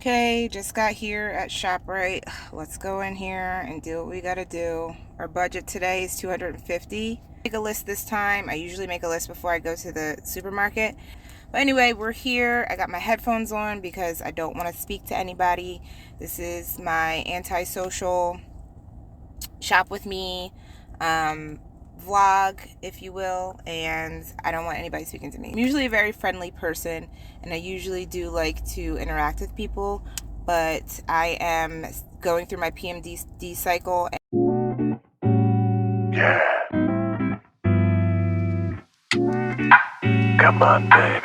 Okay, just got here at ShopRite. Let's go in here and do what we gotta do. Our budget today is $250. Make a list this time. I usually make a list before I go to the supermarket. But anyway, we're here. I got my headphones on because I don't want to speak to anybody. This is my antisocial shop with me vlog, if you will, and I don't want anybody speaking to me. I'm usually a very friendly person, and I usually do like to interact with people, but I am going through my PMDD cycle. Yeah. Come on, baby.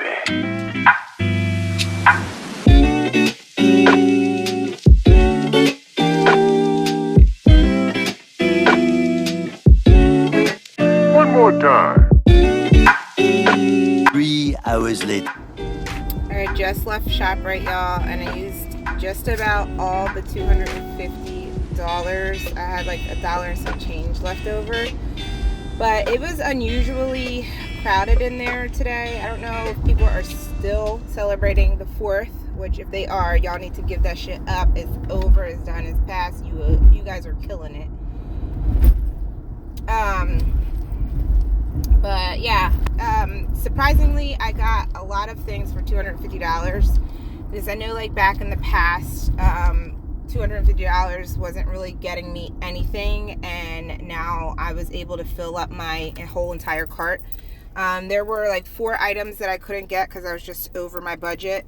One more time. 3 hours later. I just left ShopRite, y'all, and I used just about all the $250. I had like $1 and some change left over. But it was unusually crowded in there today. I don't know if people are still celebrating the 4th, which if they are, y'all need to give that shit up. It's over, it's done, it's past. You guys are killing it. But yeah, surprisingly, I got a lot of things for $250 because I know like back in the past, $250 wasn't really getting me anything, and now I was able to fill up my whole entire cart. There were like 4 items that I couldn't get because I was just over my budget,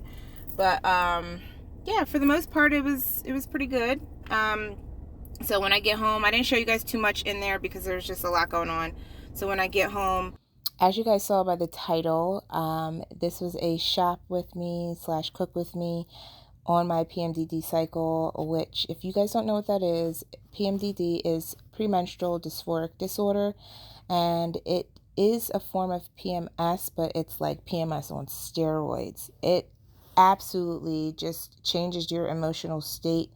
but yeah, for the most part it was pretty good. So when I get home, I didn't show you guys too much in there because there's just a lot going on. So when I get home, as you guys saw by the title, this was a shop with me / cook with me on my PMDD cycle, which if you guys don't know what that is, PMDD is premenstrual dysphoric disorder, and it is a form of PMS, but it's like PMS on steroids. It absolutely just changes your emotional state.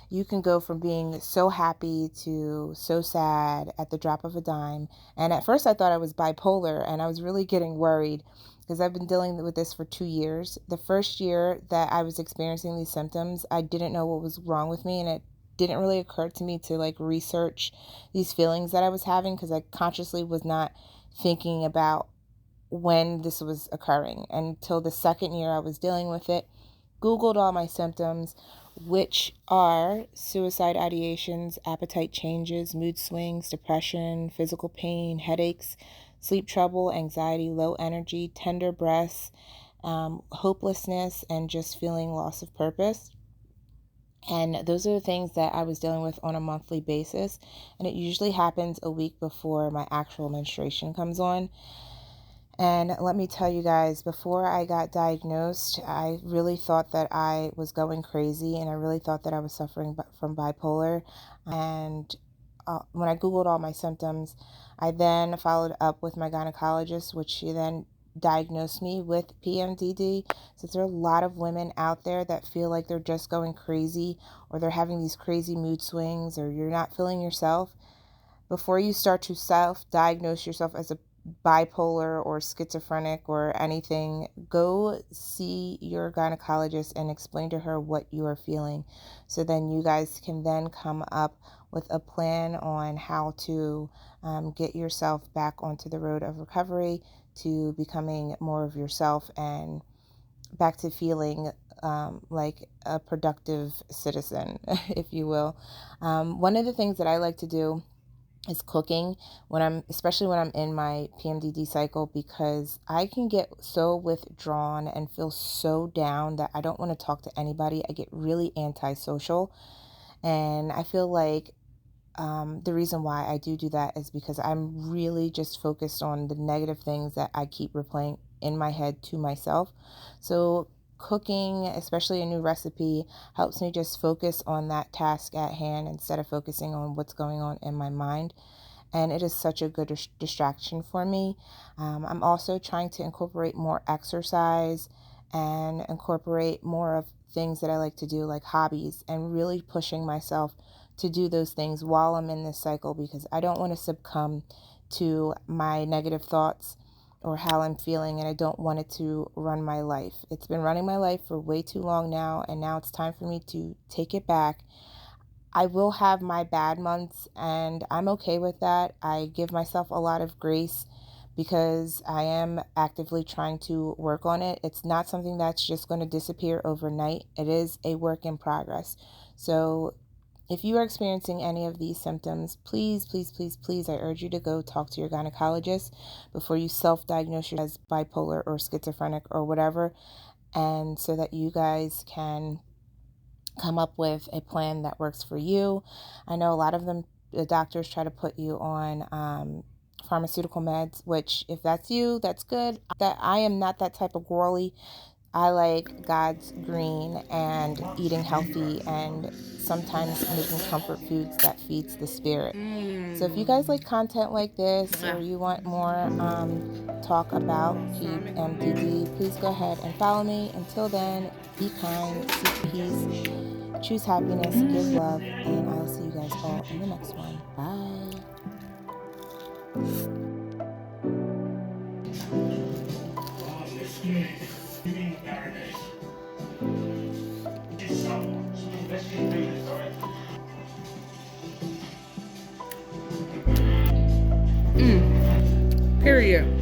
You can go from being so happy to so sad at the drop of a dime. And at first I thought I was bipolar, and I was really getting worried because I've been dealing with this for 2 years. The first year that I was experiencing these symptoms, I didn't know what was wrong with me, and it didn't really occur to me to like research these feelings that I was having because I consciously was not thinking about when this was occurring until the second year I was dealing with it. Googled all my symptoms, which are suicide ideations, appetite changes, mood swings, depression, physical pain, headaches, sleep trouble, anxiety, low energy, tender breaths, hopelessness, and just feeling loss of purpose. And those are the things that I was dealing with on a monthly basis. And it usually happens a week before my actual menstruation comes on. And let me tell you guys, before I got diagnosed, I really thought that I was going crazy, and I really thought that I was suffering from bipolar. And when I Googled all my symptoms, I then followed up with my gynecologist, which she then diagnosed me with PMDD. Since there are a lot of women out there that feel like they're just going crazy, or they're having these crazy mood swings, or you're not feeling yourself, before you start to self-diagnose yourself as a bipolar or schizophrenic or anything, go see your gynecologist and explain to her what you are feeling. So then you guys can then come up with a plan on how to get yourself back onto the road of recovery, to becoming more of yourself, and back to feeling like a productive citizen, if you will. One of the things that I like to do is cooking especially when I'm in my PMDD cycle, because I can get so withdrawn and feel so down that I don't want to talk to anybody. I get really antisocial, and I feel like the reason why I do that is because I'm really just focused on the negative things that I keep replaying in my head to myself. So cooking, especially a new recipe, helps me just focus on that task at hand instead of focusing on what's going on in my mind. And it is such a good distraction for me. I'm also trying to incorporate more exercise and incorporate more of things that I like to do, like hobbies, and really pushing myself to do those things while I'm in this cycle, because I don't want to succumb to my negative thoughts or how I'm feeling, and I don't want it to run my life. It's been running my life for way too long now, and now it's time for me to take it back. I will have my bad months, and I'm okay with that. I give myself a lot of grace because I am actively trying to work on it. It's not something that's just going to disappear overnight. It is a work in progress. So if you are experiencing any of these symptoms, please, please, please, please, I urge you to go talk to your gynecologist before you self-diagnose yourself as bipolar or schizophrenic or whatever, and so that you guys can come up with a plan that works for you. I know a lot of them, the doctors try to put you on pharmaceutical meds, which if that's you, that's good. That I am not that type of girly. I like God's green and eating healthy and sometimes making comfort foods that feeds the spirit. So if you guys like content like this, or you want more talk about PMDD, please go ahead and follow me. Until then, be kind, seek peace, choose happiness, give love, and I'll see you guys all in the next one. Bye. Period.